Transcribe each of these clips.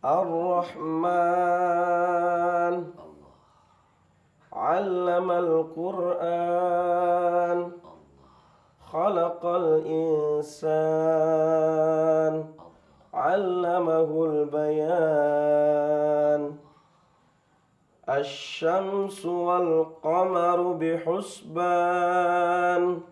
Ar-Rahman, Allamal Qur'an, Khalaqal Insan, Allamahul Bayan. Asy-syamsu wal qamaru bihusban.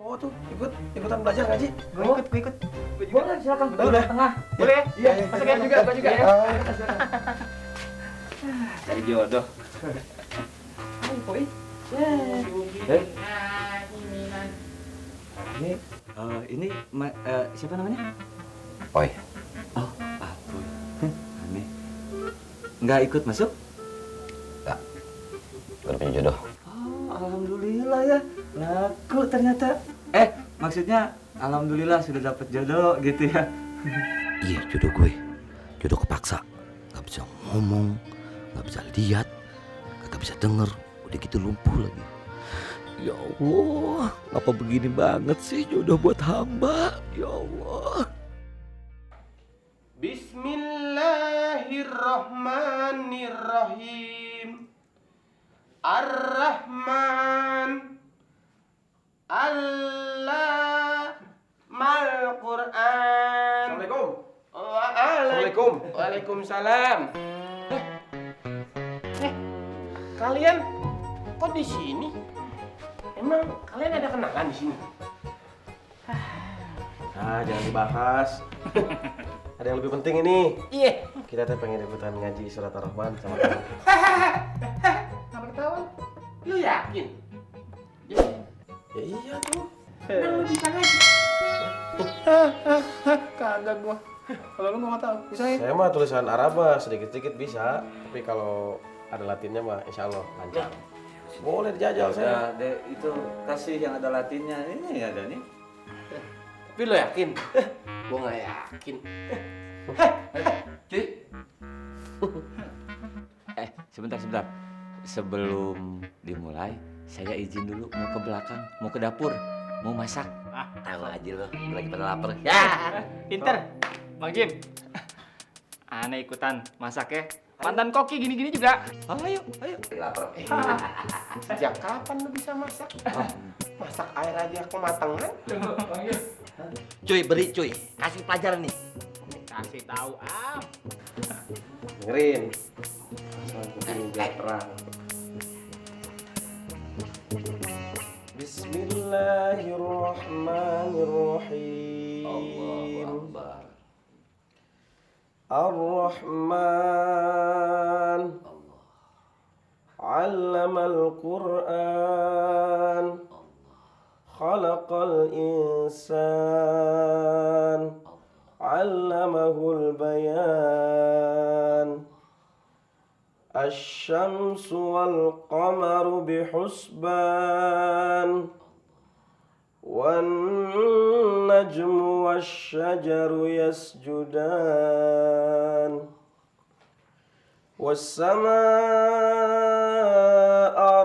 Oh tuh ikutan belajar ngaji. Gue ikut. Boleh, silakan. Udah. Tengah. Boleh? Iya. Masuk ya juga, gue juga ya. Cari jodoh. Hai, Boy. Ini siapa namanya? Oi. Oh, Pak Boy. Aneh. Nggak ikut masuk? Enggak. Baru punya jodoh. Oh, alhamdulillah ya. Laku ternyata. Maksudnya alhamdulillah sudah dapat jodoh gitu ya. Iya, jodoh gue. Jodoh kepaksa. Gak bisa ngomong, gak bisa lihat, gak bisa denger. Udah gitu lumpuh lagi. Ya Allah, ngapa begini banget sih jodoh buat hamba? Ya Allah. Bismillahirrahmanirrahim. Ar-Rahman, Allamal Qur'an. Assalamualaikum. Assalamualaikum. Waalaikumsalam. Kalian kok di sini? Emang kalian ada kenalan di sini? Nah, jangan dibahas. Ada yang lebih penting ini. Iya. Kita tuh pengen ikutan ngaji surat Ar-Rahman sama kamu. Apa ketahuan? Lu yakin? Ya iya tuh. Kan lu bisa ngaji. Kagak gua. Kalau lu nggak tahu, bisa ya? Saya mah tulisan Arab mah sedikit-sedikit bisa, tapi kalau ada Latinnya mah insya Allah lancar. Boleh dijajal saya. Ya, Dek, itu kasih yang ada Latinnya. Ini ada nih. Tapi lo yakin? Gua nggak yakin. Cuy. Sebentar. Sebelum dimulai, saya izin dulu mau ke belakang, mau ke dapur, mau masak. Tahu aja lo, lagi pada lapar. Ya, pinter. Bang Jim. Aneh ikutan masak ya. Mantan koki gini-gini juga. Ayo. Lapar. Sejak kapan lu bisa masak? Masak air aja kematangan. Cuy, beri cuy. Kasih pelajaran nih. Kasih tahu Dengerin. Masalah kuping biar terang. Bismillahirrahmanirrahim. Ar-Rahman, Allamal Qur'an, Khalaqal Insan, Allamahul Bayan. Asy-syamsu wal qamaru bihusban. وَالنَّجْمُ وَالشَّجَرُ يَسْجُدَانِ وَالسَّمَاءَ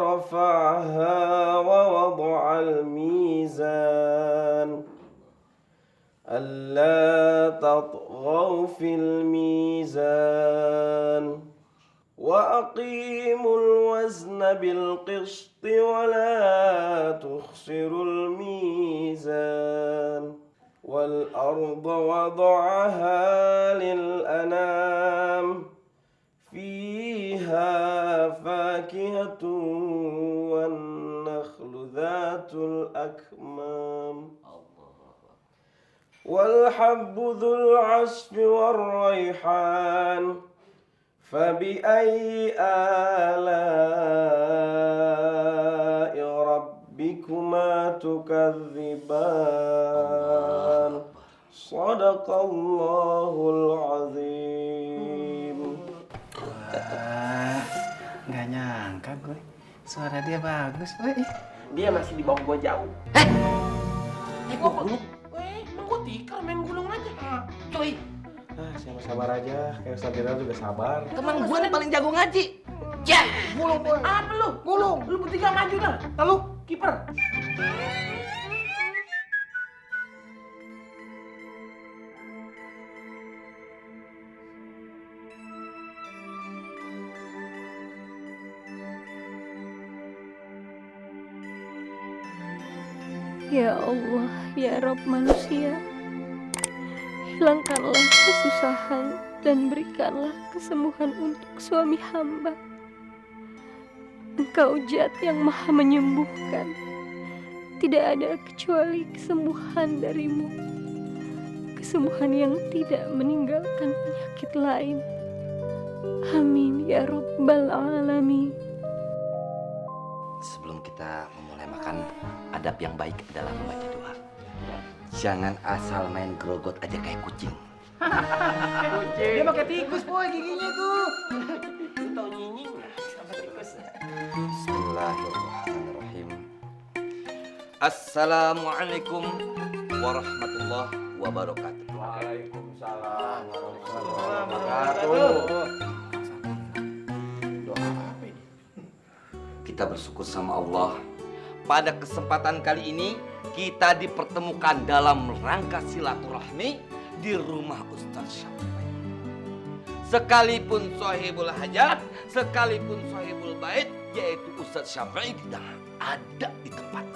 رَفَعَهَا وَوَضَعَ الْمِيزَانَ أَلَّا تَطْغَوْا فِي الْمِيزَانِ وَأَقِيمُوا الْوَزْنَ بِالْقِسْطِ وَلَا تُخْسِرُوا الْمِيزَانَ وَالْأَرْضَ وَضَعَهَا لِلْأَنَامِ فِيهَا فَاكِهَةٌ وَالنَّخْلُ ذَاتُ الْأَكْمَامِ وَالْحَبُّ ذُو الْعَصْفِ وَالرَّيْحَانُ فَبِأَيِّ آلَاءِ رَبِّكُمَا تُكَذِّبَانِ صَدَقَ اللَّهُ الْعَظِيمُ. Nggak nyangka gue. Suara dia bagus. Dia masih di bawah gua jauh. Gua gulung. Emang gua tikar main gulung aja. Cuy. Saya sabar aja, kayak Ustaz Jenderal juga sabar. Emang gue nih paling jago ngaji. Ya, gulung gua. Apa lu? Gulung. Lu bertiga maju dah. Lalu kiper. Ya Allah, ya Rabb manusia, hilangkanlah kesusahan dan berikanlah kesembuhan untuk suami hamba. Engkau Zat yang maha menyembuhkan. Tidak ada kecuali kesembuhan darimu. Kesembuhan yang tidak meninggalkan penyakit lain. Amin ya Rabbal Alamin. Sebelum kita memulai makan, adab yang baik adalah membaca doa. Jangan asal main grogot aja kayak kucing. Dia pakai tikus, boy, giginya tuh. Tahu nyinying nggak? Sama tikus. Bismillahirrahmanirrahim. Assalamualaikum warahmatullahi wabarakatuh. Waalaikumsalam warahmatullahi wabarakatuh. Doa apa ini? Kita bersyukur sama Allah. Pada kesempatan kali ini kita dipertemukan dalam rangka silaturahmi di rumah Ustaz Syafi'i. Sekalipun sahibul hajat, sekalipun sahibul bait, yaitu Ustaz Syafi'i tidak ada di tempat.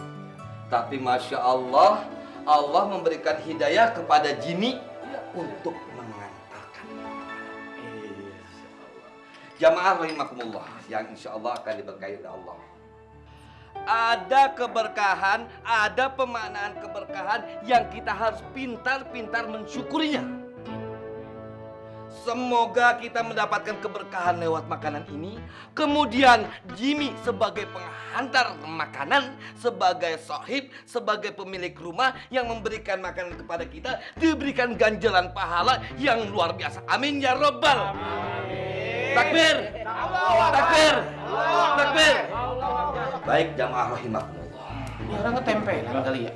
Tapi Masya Allah, Allah memberikan hidayah kepada Jini untuk mengantarkan. Jamaah rahimakumullah yang insya Allah akan diberkahi oleh Allah. Ada keberkahan, ada pemaknaan keberkahan yang kita harus pintar-pintar mensyukurinya. Semoga kita mendapatkan keberkahan lewat makanan ini. Kemudian Jimmy sebagai penghantar makanan, sebagai sahib, sebagai pemilik rumah yang memberikan makanan kepada kita, diberikan ganjaran pahala yang luar biasa. Amin ya Rabbal. Takbir, takbir, takbir. Baik jamaah rahimakumullah. Ini orang ketempelan kali ya.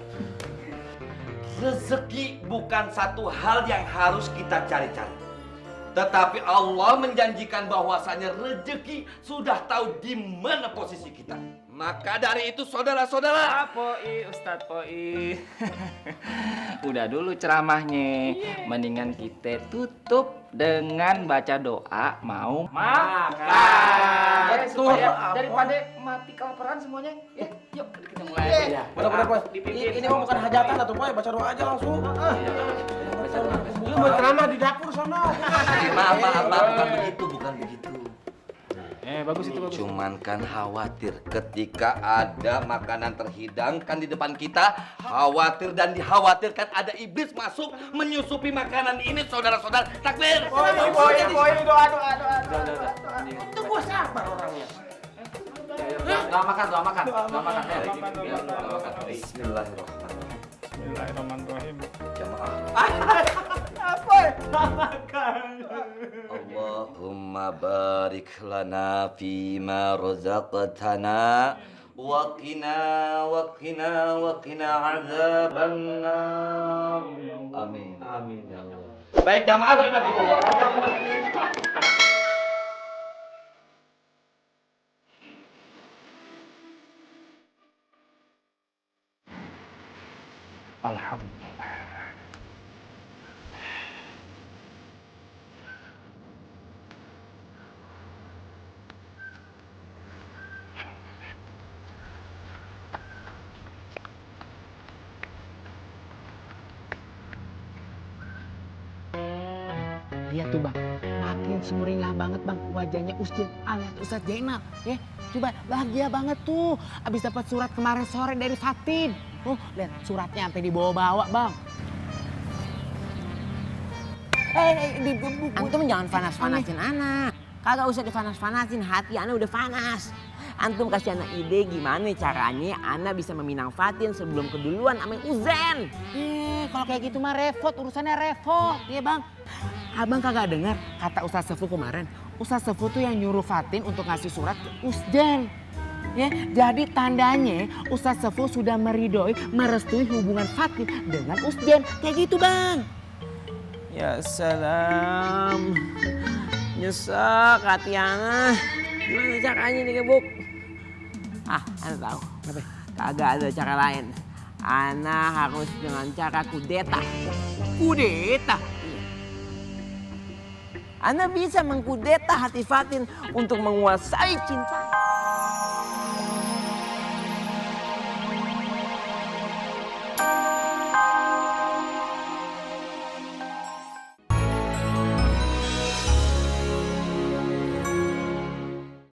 Rezeki bukan satu hal yang harus kita cari-cari. Tetapi Allah menjanjikan bahwasanya rezeki sudah tahu di mana posisi kita. Maka dari itu saudara-saudara, Poi, Ustadz Poi. Udah dulu ceramahnya. Mendingan kita tutup dengan baca doa mau makan. Daripada mati kelaparan semuanya. Ya, yuk kita mulai. Benar-benar, Boy. Ini mah bukan hajatan atau Boy, baca doa aja langsung. Lu mau ceramah di dapur sono. maaf, bukan begitu, bukan begitu. Bagus itu bagus. Cuman kan khawatir ketika ada makanan terhidangkan di depan kita, khawatir dan dikhawatirkan ada iblis masuk menyusupi makanan ini, saudara-saudara. Takbir. Boy, doa. Itu gua sabar orangnya. Doa makan. Bismillahirrahmanirrahim. Bismillahirrahmanirrahim. Jamaah. Apa? Allahumma barik lana fima razaqtana wa qina azabannar. Amin. Amin ya Allah. Baik jamaah rahimakumullah. Alhamdulillah. Lihat tuh bang, makin sumringah banget bang wajahnya Ustadz Zainal. Ya, coba bahagia banget tuh. Abis dapat surat kemarin sore dari Fatin. Lihat suratnya sampai dibawa-bawa bang. Antum jangan panas-panasin anak. Kagak usah dipanas-panasin, hati anak udah panas. Antum kasih anak ide gimana caranya anak bisa meminang Fatin sebelum keduluan sama Uzen. Kalau kayak gitu mah repot, urusannya repot, ya bang. Abang kagak dengar kata Ustaz Sefu kemarin. Ustaz Sefu tuh yang nyuruh Fatin untuk ngasih surat ke Usden. Ya, jadi tandanya Ustaz Sefu sudah merestui hubungan Fatin dengan Usden. Kayak gitu bang. Ya salam. Nyesek hati ana. Gimana caranya nih Gebuk? Ana tahu. Kagak ada cara lain. Ana harus dengan cara kudeta. Kudeta? Ana bisa mengkudeta hati Fatin untuk menguasai cinta.